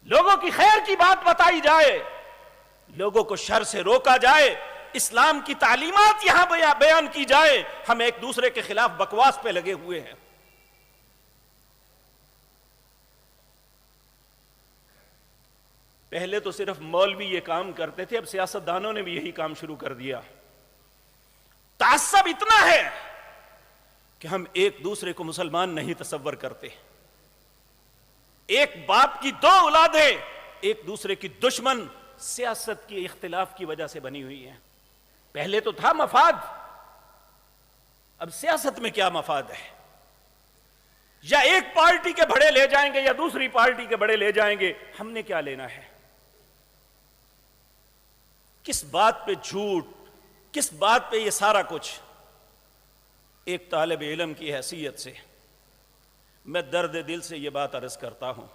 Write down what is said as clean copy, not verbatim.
لوگوں کی خیر کی بات بتائی جائے، لوگوں کو شر سے روکا جائے، اسلام کی تعلیمات یہاں بیان کی جائے، ہم ایک دوسرے کے خلاف بکواس پہ لگے ہوئے ہیں۔ پہلے تو صرف مولوی یہ کام کرتے تھے، اب سیاستدانوں نے بھی یہی کام شروع کر دیا۔ تعصب اتنا ہے کہ ہم ایک دوسرے کو مسلمان نہیں تصور کرتے، ایک باپ کی دو اولادیں ایک دوسرے کی دشمن سیاست کی اختلاف کی وجہ سے بنی ہوئی ہیں۔ پہلے تو تھا مفاد، اب سیاست میں کیا مفاد ہے؟ یا ایک پارٹی کے بڑے لے جائیں گے یا دوسری پارٹی کے بڑے لے جائیں گے، ہم نے کیا لینا ہے؟ کس بات پہ جھوٹ، کس بات پہ یہ سارا کچھ؟ ایک طالب علم کی حیثیت سے میں درد دل سے یہ بات عرض کرتا ہوں،